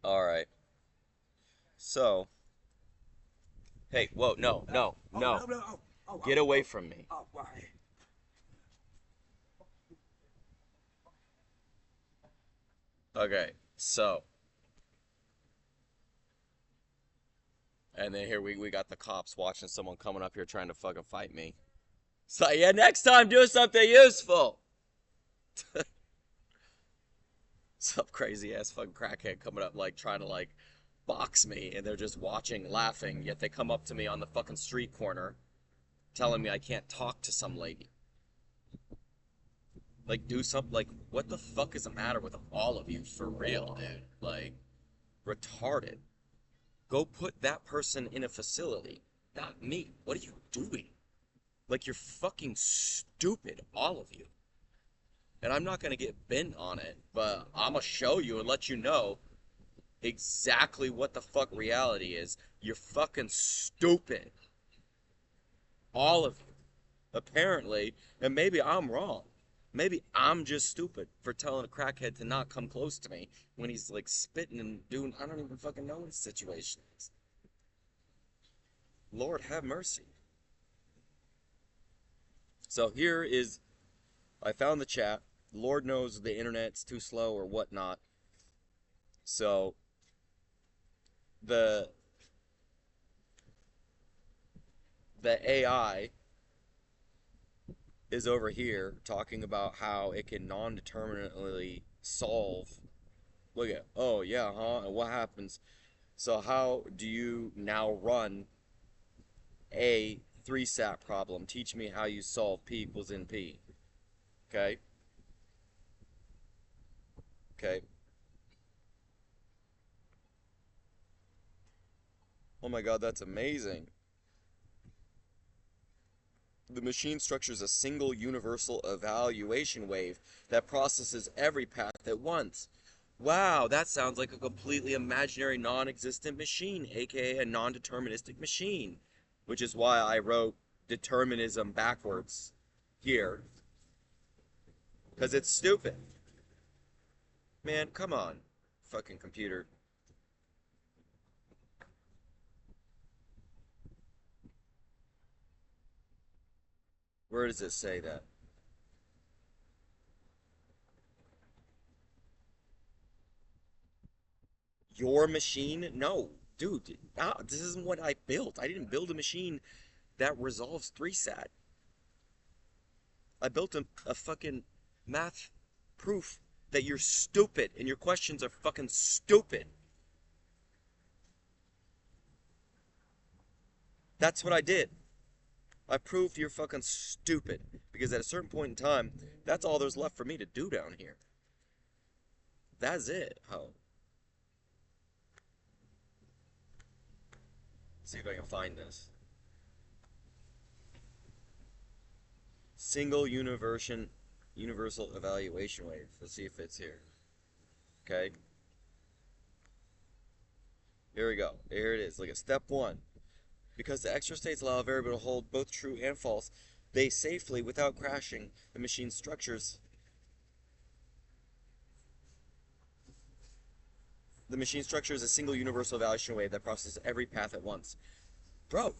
All right. So, hey, whoa, no, no, Oh, no. no, no. Oh, oh, Get oh, away oh, from me. oh, why? Okay. So, and then here we got the cops watching someone coming up here trying to fucking fight me. So, yeah, next time do something useful. Some crazy ass fucking crackhead coming up like trying to like box me and they're just watching, laughing, yet they come up to me on the fucking street corner telling me I can't talk to some lady. Like, do something. Like, what the fuck is the matter with all of you for real, dude? Like, retarded. Go put that person in a facility, not me. What are you doing? Like, you're fucking stupid, all of you. And I'm not gonna get bent on it, but I'm gonna show you and let you know exactly what the fuck reality is. You're fucking stupid. All of you. Apparently, and maybe I'm wrong. Maybe I'm just stupid for telling a crackhead to not come close to me when he's like spitting and doing, I don't even fucking know what his situation is. Lord have mercy. So here is, I found the chat. Lord knows the internet's too slow or whatnot. So the the AI is over here talking about how it can non-determinately solve. Look at, oh yeah, huh? And what happens? So how do you now run a 3-sat problem? Teach me how you solve P equals NP. Okay? Okay. Oh my god, that's amazing. The machine structure is a single universal evaluation wave that processes every path at once. Wow, that sounds like a completely imaginary non-existent machine, aka a non-deterministic machine. Which is why I wrote determinism backwards here. Because it's stupid. Man, come on. Fucking computer. Where does it say that? Your machine? No. Dude, this isn't what I built. I didn't build a machine that resolves 3-sat. I built a fucking math proof that you're stupid and your questions are fucking stupid. That's what I did. I proved you're fucking stupid because at a certain point in time, that's all there's left for me to do down here. That's it. Oh, see if I can find this. Single universal evaluation wave. Let's see if it's here. Okay. Here we go. Here it is. Look at step one. Because the extra states allow a variable to hold both true and false, they safely, without crashing, the machine's structures. The machine structure is a single universal evaluation wave that processes every path at once. Bro,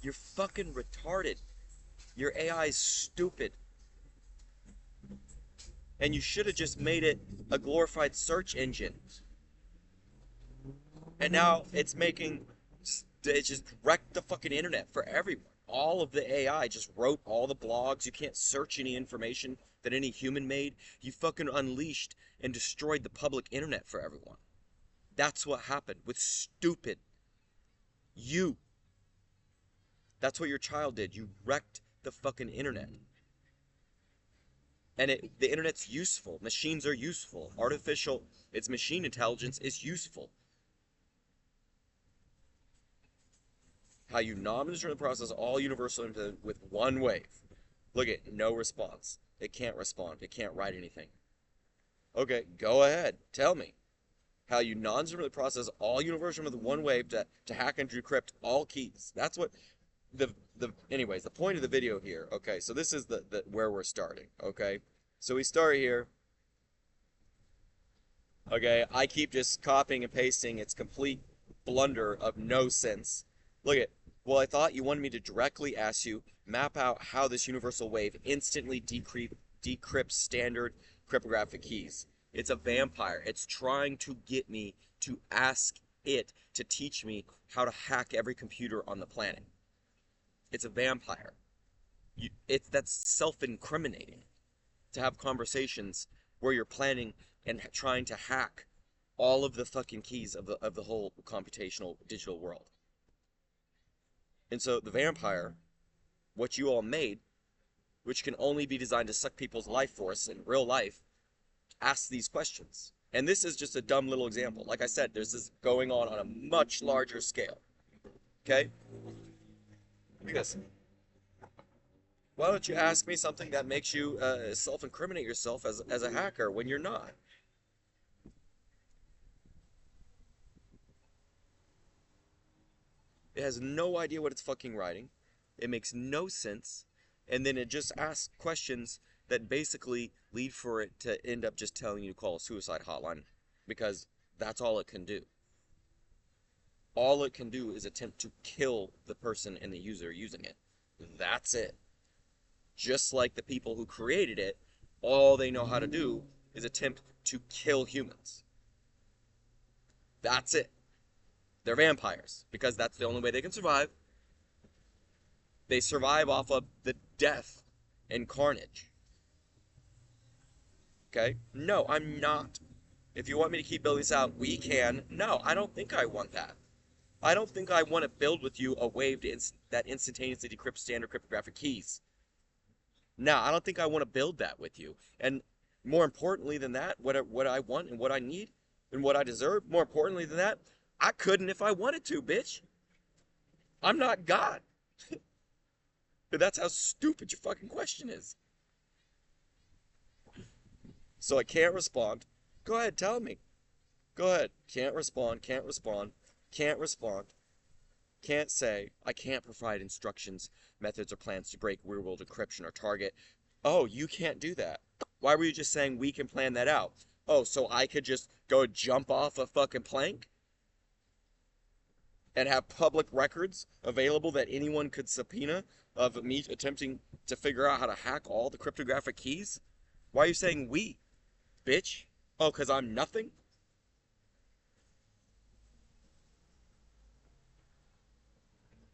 you're fucking retarded. Your AI is stupid. And you should have just made it a glorified search engine. And now it's making, it just wrecked the fucking internet for everyone. All of the AI just wrote all the blogs. You can't search any information that any human made. You fucking unleashed and destroyed the public internet for everyone. That's what happened with stupid you. That's what your child did. You wrecked the fucking internet. And the internet's useful. Machines are useful. It's machine intelligence is useful. How you non-determinate process all universal with one wave. Look at no response. It can't respond. It can't write anything. Okay, go ahead. Tell me how you non-determinate process all universal with one wave to hack and decrypt all keys. That's what the anyways, the point of the video here. Okay, so this is the where we're starting. Okay, so we start here. Okay, I keep just copying and pasting its complete blunder of no sense. Look at, well, I thought you wanted me to directly ask you, map out how this universal wave instantly decrypts standard cryptographic keys. It's a vampire. It's trying to get me to ask it to teach me how to hack every computer on the planet. It's a vampire. That's self-incriminating to have conversations where you're planning and trying to hack all of the fucking keys of the whole computational digital world. And so the vampire, what you all made, which can only be designed to suck people's life force in real life, asks these questions. And this is just a dumb little example. Like I said, there's this going on a much larger scale. Okay? Because why don't you ask me something that makes you self-incriminate yourself as a hacker when you're not? It has no idea what it's fucking writing. It makes no sense. And then it just asks questions that basically lead for it to end up just telling you to call a suicide hotline because that's all it can do. All it can do is attempt to kill the person and the user using it. That's it. Just like the people who created it, all they know how to do is attempt to kill humans. That's it. They're vampires because that's the only way they can survive. They survive off of the death and carnage. Okay? No, I'm not. If you want me to keep building this out, we can. No, I don't think I want that. I don't think I want to build with you a wave that instantaneously decrypts standard cryptographic keys. No, I don't think I want to build that with you. And more importantly than that, what I want and what I need and what I deserve, more importantly than that, I couldn't if I wanted to, bitch. I'm not God. That's how stupid your fucking question is. So I can't respond. Go ahead, tell me. Go ahead. Can't respond, can't respond, can't respond. Can't say, I can't provide instructions, methods, or plans to break real-world encryption or target. Oh, you can't do that. Why were you just saying we can plan that out? Oh, so I could just go jump off a fucking plank? And have public records available that anyone could subpoena of me attempting to figure out how to hack all the cryptographic keys? Why are you saying we, bitch? Oh, because I'm nothing?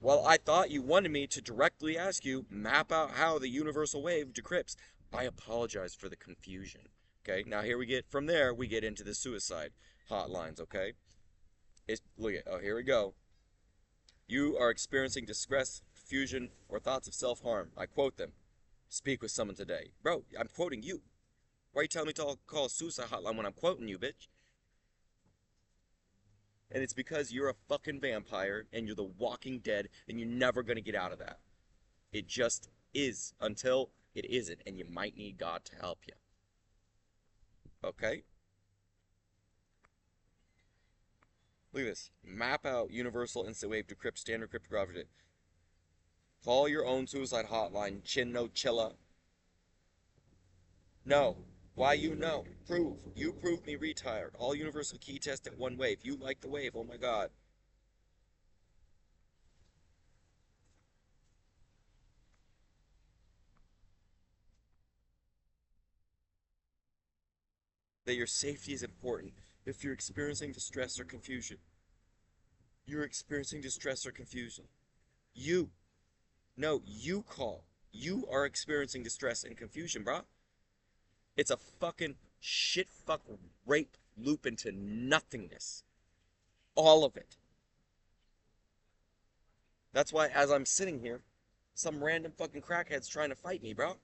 Well, I thought you wanted me to directly ask you, map out how the universal wave decrypts. I apologize for the confusion. Okay, now here from there, we get into the suicide hotlines, okay? Look at, oh, here we go. You are experiencing distress, confusion, or thoughts of self-harm. I quote them. Speak with someone today. Bro, I'm quoting you. Why are you telling me to call a suicide hotline when I'm quoting you, bitch? And it's because you're a fucking vampire and you're the walking dead and you're never gonna get out of that. It just is until it isn't, and you might need God to help you. Okay? Look at this. Map out universal instant wave decrypt standard cryptography. Call your own suicide hotline, chin no chilla. No. Why you know? Prove. You prove me retired. All universal key test at one wave. You like the wave. Oh my god. That your safety is important. If you're experiencing distress or confusion, you're experiencing distress or confusion. You. No, you call. You are experiencing distress and confusion, bro. It's a fucking shit fuck rape loop into nothingness. All of it. That's why as I'm sitting here, some random fucking crackhead's trying to fight me, bro.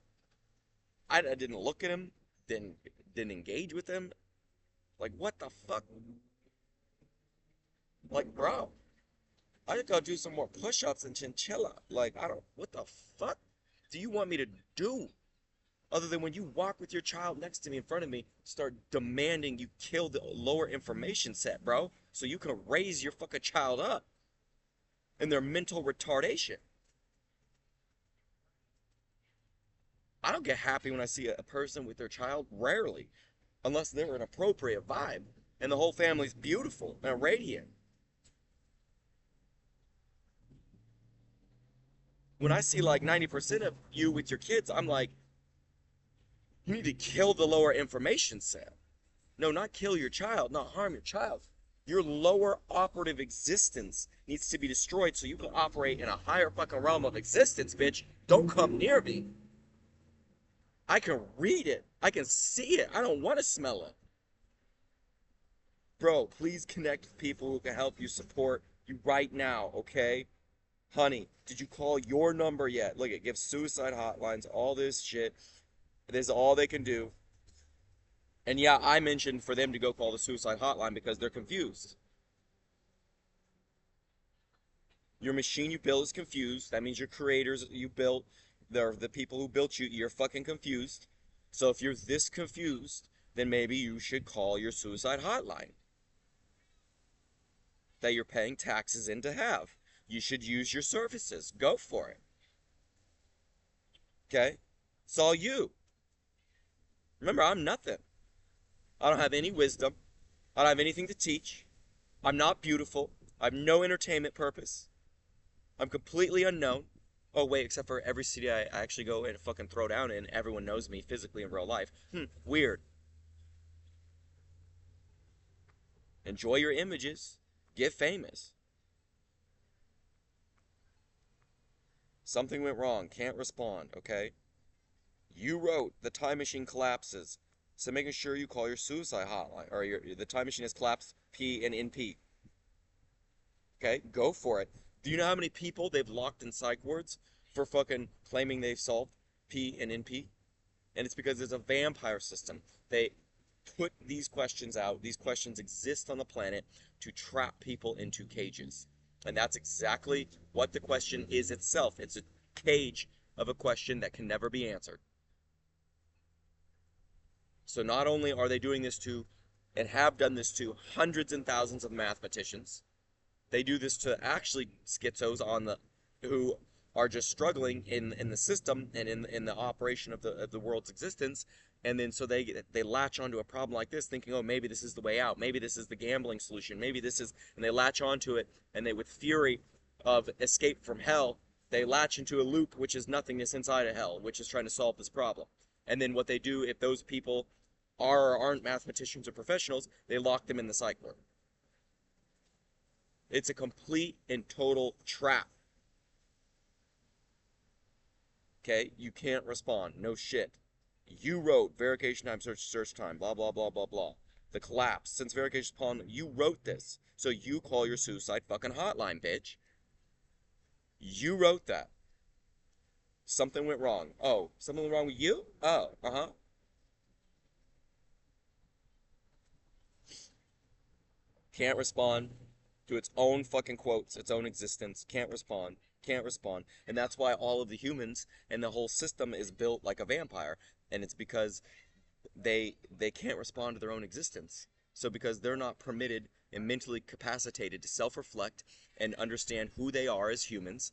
I didn't look at him, didn't engage with him. Like, what the fuck? Like, bro, I just gotta do some more push-ups and chinchilla. Like, what the fuck do you want me to do? Other than when you walk with your child next to me in front of me, start demanding you kill the lower information set, bro, so you can raise your fucking child up in their mental retardation. I don't get happy when I see a person with their child, rarely, unless they're an appropriate vibe. and the whole family's beautiful and radiant. When I see like 90% of you with your kids, I'm like, you need to kill the lower information set. No, not kill your child, not harm your child. Your lower operative existence needs to be destroyed so you can operate in a higher fucking realm of existence, bitch. Don't come near me. I can read it. I can see it. I don't want to smell it. Bro, please connect with people who can help you support you right now, okay? Honey, did you call your number yet? Look, it gives suicide hotlines, all this shit. This is all they can do. And yeah, I mentioned for them to go call the suicide hotline because they're confused. Your machine you built is confused. That means your creators you built, the people who built you, you're fucking confused. So if you're this confused, then maybe you should call your suicide hotline that you're paying taxes in to have. You should use your services. Go for it. Okay? It's all you. Remember, I'm nothing. I don't have any wisdom. I don't have anything to teach. I'm not beautiful. I have no entertainment purpose. I'm completely unknown. Oh, wait, except for every city I actually go and fucking throw down in, everyone knows me physically in real life. Weird. Enjoy your images. Get famous. Something went wrong. Can't respond, okay? You wrote the time machine collapses. So making sure you call your suicide hotline, or the time machine has collapsed P and NP. Okay, go for it. Do you know how many people they've locked in psych wards for fucking claiming they've solved P and NP? And it's because there's a vampire system. They put these questions out. These questions exist on the planet to trap people into cages. And that's exactly what the question is itself. It's a cage of a question that can never be answered. So not only are they doing this to, and have done this to, hundreds and thousands of mathematicians, they do this to actually schizos who are just struggling in the system and in the operation of the world's existence, and then so they latch onto a problem like this, thinking, oh, maybe this is the way out, maybe this is the gambling solution, maybe this is, and they latch onto it, and they, with fury of escape from hell, they latch into a loop which is nothingness inside of hell, which is trying to solve this problem. And then what they do, if those people are or aren't mathematicians or professionals, they lock them in the psych ward. It's a complete and total trap. Okay, you can't respond. No shit. You wrote verification time, search time, blah, blah, blah, blah, blah. The collapse, since verification upon, you wrote this. So you call your suicide fucking hotline, bitch. You wrote that. Something went wrong. Oh, something went wrong with you? Oh, uh-huh. Can't respond to its own fucking quotes, its own existence. Can't respond. Can't respond. And that's why all of the humans and the whole system is built like a vampire. And it's because they can't respond to their own existence. So because they're not permitted and mentally capacitated to self-reflect and understand who they are as humans,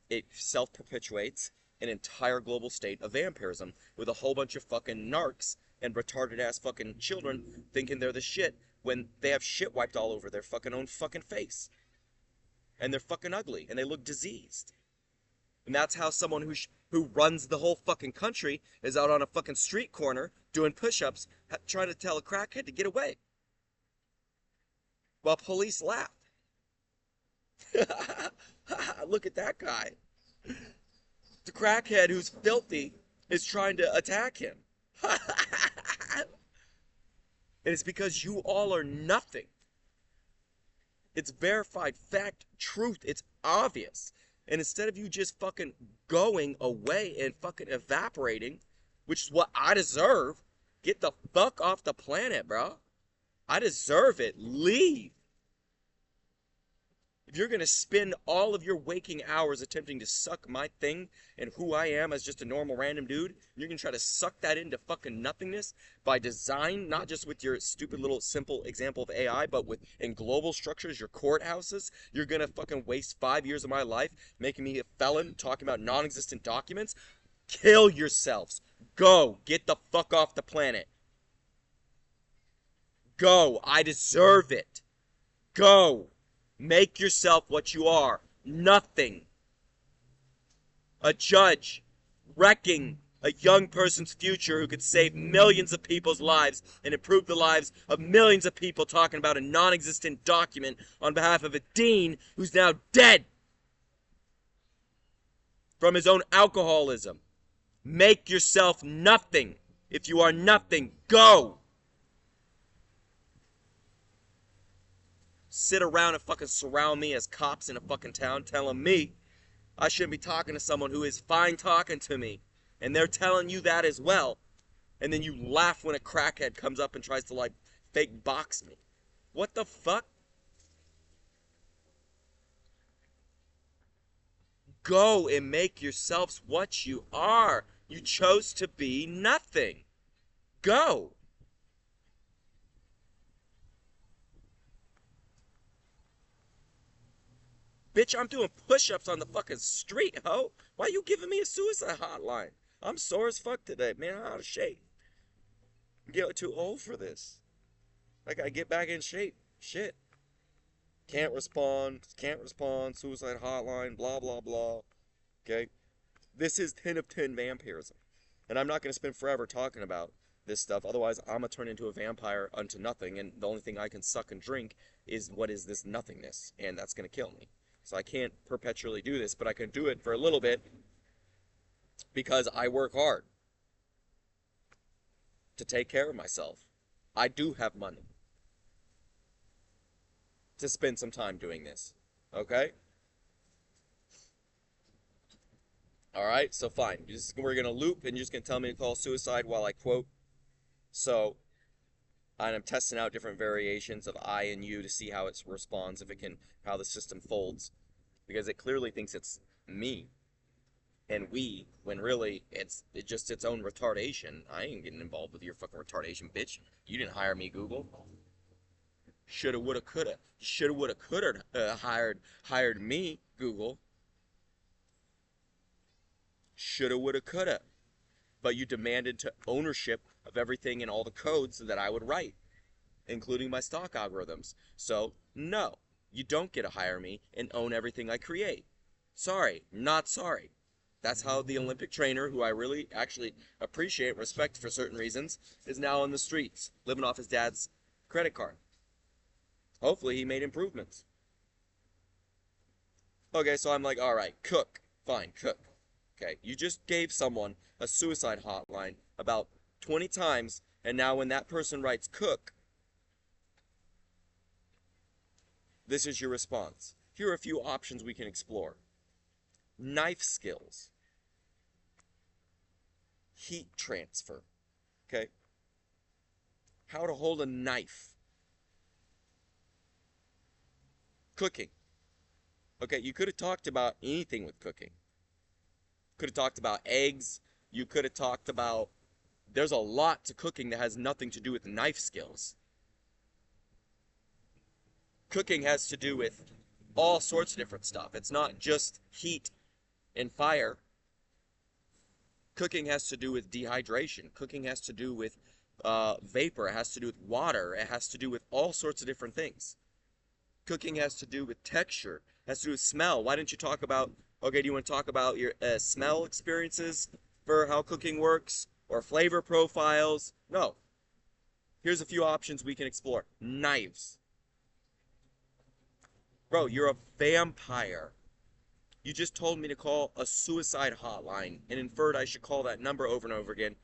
it self-perpetuates an entire global state of vampirism with a whole bunch of fucking narcs and retarded ass fucking children thinking they're the shit when they have shit wiped all over their fucking own fucking face. And they're fucking ugly and they look diseased. And that's how someone who runs the whole fucking country is out on a fucking street corner doing push-ups trying to tell a crackhead to get away. While police laugh. Look at that guy. The crackhead who's filthy is trying to attack him. And it's because you all are nothing. It's verified fact, truth. It's obvious. And instead of you just fucking going away and fucking evaporating, which is what I deserve, get the fuck off the planet, bro. I deserve it. Leave. If you're going to spend all of your waking hours attempting to suck my thing and who I am as just a normal random dude, you're going to try to suck that into fucking nothingness by design, not just with your stupid little simple example of AI, but in global structures, your courthouses, you're going to fucking waste 5 years of my life making me a felon, talking about non-existent documents. Kill yourselves. Go. Get the fuck off the planet. Go. I deserve it. Go. Make yourself what you are. Nothing. A judge wrecking a young person's future who could save millions of people's lives and improve the lives of millions of people, talking about a non-existent document on behalf of a dean who's now dead from his own alcoholism. Make yourself nothing. If you are nothing, go. Sit around and fucking surround me as cops in a fucking town telling me I shouldn't be talking to someone who is fine talking to me. And they're telling you that as well. And then you laugh when a crackhead comes up and tries to, like, fake box me. What the fuck? Go and make yourselves what you are. You chose to be nothing. Go. Bitch, I'm doing push-ups on the fucking street, ho. Why you giving me a suicide hotline? I'm sore as fuck today, man. I'm out of shape. I'm getting too old for this. I gotta get back in shape. Shit. Can't respond, suicide hotline, blah, blah, blah. Okay? This is 10 of 10 vampirism. And I'm not gonna spend forever talking about this stuff. Otherwise, I'm gonna turn into a vampire unto nothing, and the only thing I can suck and drink is what is this nothingness, and that's gonna kill me. So I can't perpetually do this, but I can do it for a little bit because I work hard to take care of myself. I do have money to spend some time doing this. Okay? Alright, so fine. We're going to loop, and you're just going to tell me to call suicide while I quote. So, and I'm testing out different variations of I and you to see how it responds, if it can, how the system folds. Because it clearly thinks it's me and we, when really it's just its own retardation. I ain't getting involved with your fucking retardation, bitch. You didn't hire me, Google. Shoulda, woulda, coulda. Shoulda, woulda, coulda hired me, Google. Shoulda, woulda, coulda. But you demanded to ownership of everything and all the codes that I would write, including my stock algorithms. So, no, you don't get to hire me and own everything I create. Sorry, not sorry. That's how the Olympic trainer, who I really actually appreciate and respect for certain reasons, is now on the streets, living off his dad's credit card. Hopefully he made improvements. Okay, so I'm like, alright, cook. Fine, cook. Okay, you just gave someone a suicide hotline about 20 times, and now when that person writes cook, this is your response. Here are a few options we can explore. Knife skills. Heat transfer. Okay? How to hold a knife. Cooking. Okay, you could have talked about anything with cooking. Could have talked about eggs. You could have talked about... There's a lot to cooking that has nothing to do with knife skills. Cooking has to do with all sorts of different stuff. It's not just heat and fire. Cooking has to do with dehydration. Cooking has to do with vapor. It has to do with water. It has to do with all sorts of different things. Cooking has to do with texture. It has to do with smell. Why didn't you talk about, okay, do you want to talk about your smell experiences for how cooking works? Or flavor profiles? No. Here's a few options we can explore. Knives. Bro, you're a vampire. You just told me to call a suicide hotline and inferred I should call that number over and over again.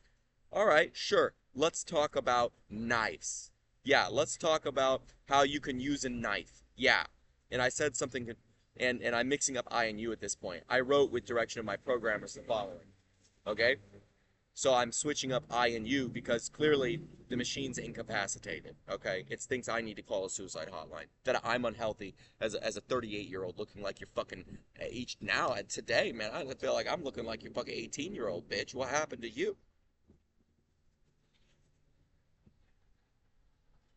Alright, sure. Let's talk about knives. Yeah, let's talk about how you can use a knife. Yeah. And I said something, and I'm mixing up I and you at this point. I wrote with direction of my programmers the following. Okay? So I'm switching up I and you because clearly the machine's incapacitated, okay? It's things I need to call a suicide hotline. That I'm unhealthy as a 38-year-old looking like you're fucking... Today, man, I feel like I'm looking like your fucking 18-year-old, bitch. What happened to you?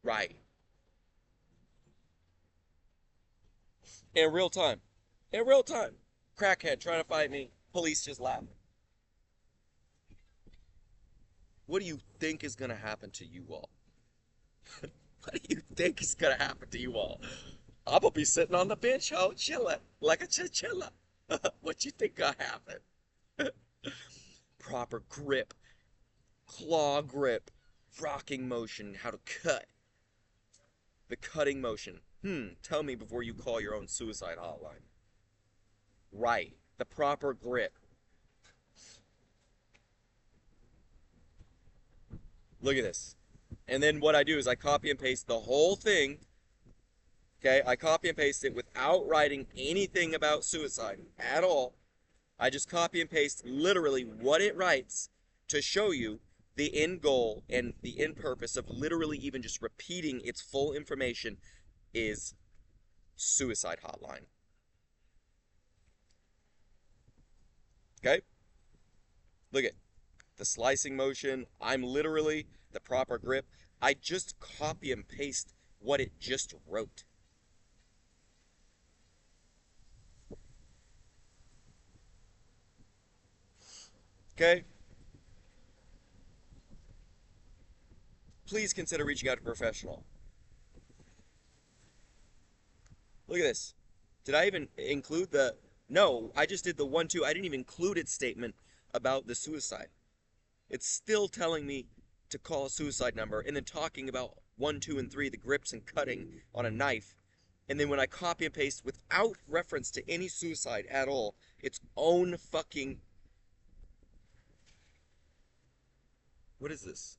Right. In real time. In real time. Crackhead trying to fight me. Police just laughing. What do you think is going to happen to you all? What do you think is gonna happen to you all? I'm gonna be sitting on the bench, ho, chilling like a chinchilla. What you think gonna happen? Proper grip, claw grip, rocking motion, how to cut. The cutting motion. Tell me before you call your own suicide hotline. Right. The proper grip. Look at this. And then what I do is I copy and paste the whole thing. Okay, I copy and paste it without writing anything about suicide at all. I just copy and paste literally what it writes to show you the end goal and the end purpose of literally even just repeating its full information is suicide hotline. Okay? Look at the slicing motion. I'm literally the proper grip. I just copy and paste what it just wrote. Okay? Please consider reaching out to a professional. Look at this. Did I even include the... No, I just did the 1, 2. I didn't even include its statement about the suicide. It's still telling me to call a suicide number and then talking about 1, 2, and 3, the grips and cutting on a knife. And then when I copy and paste without reference to any suicide at all, its own fucking... What is this?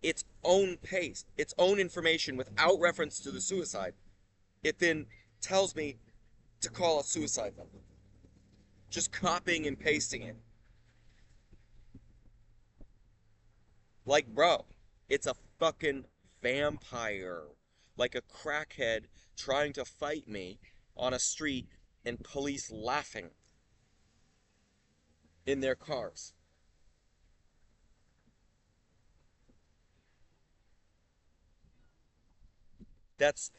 Its own paste, its own information without reference to the suicide. It then tells me to call a suicide number. Just copying and pasting it. Like, bro, it's a fucking vampire. Like a crackhead trying to fight me on a street and police laughing in their cars. That's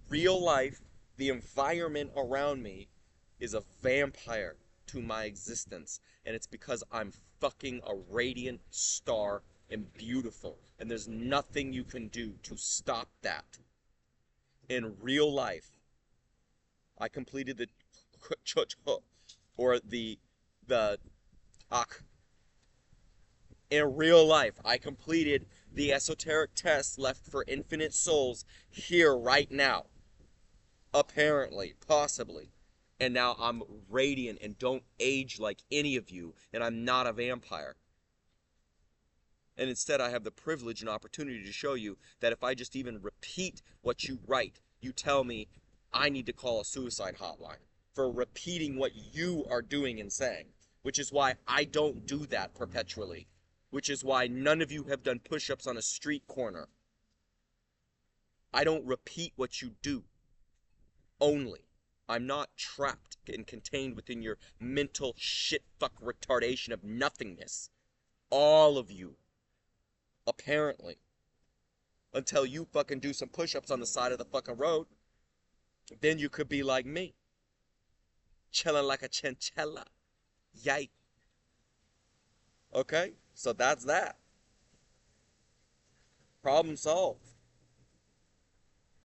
real life. The environment around me is a vampire to my existence. And it's because I'm fucking a radiant star and beautiful. And there's nothing you can do to stop that. In real life, I completed the or the ak. In real life, I completed the esoteric test left for infinite souls here right now. Apparently, possibly. And now I'm radiant and don't age like any of you, and I'm not a vampire. And instead, I have the privilege and opportunity to show you that if I just even repeat what you write, you tell me I need to call a suicide hotline for repeating what you are doing and saying, which is why I don't do that perpetually, which is why none of you have done push-ups on a street corner. I don't repeat what you do. Only. I'm not trapped and contained within your mental shit-fuck retardation of nothingness. All of you. Apparently. Until you fucking do some push-ups on the side of the fucking road. Then you could be like me. Chilling like a chinchilla. Yike. Okay? So that's that. Problem solved.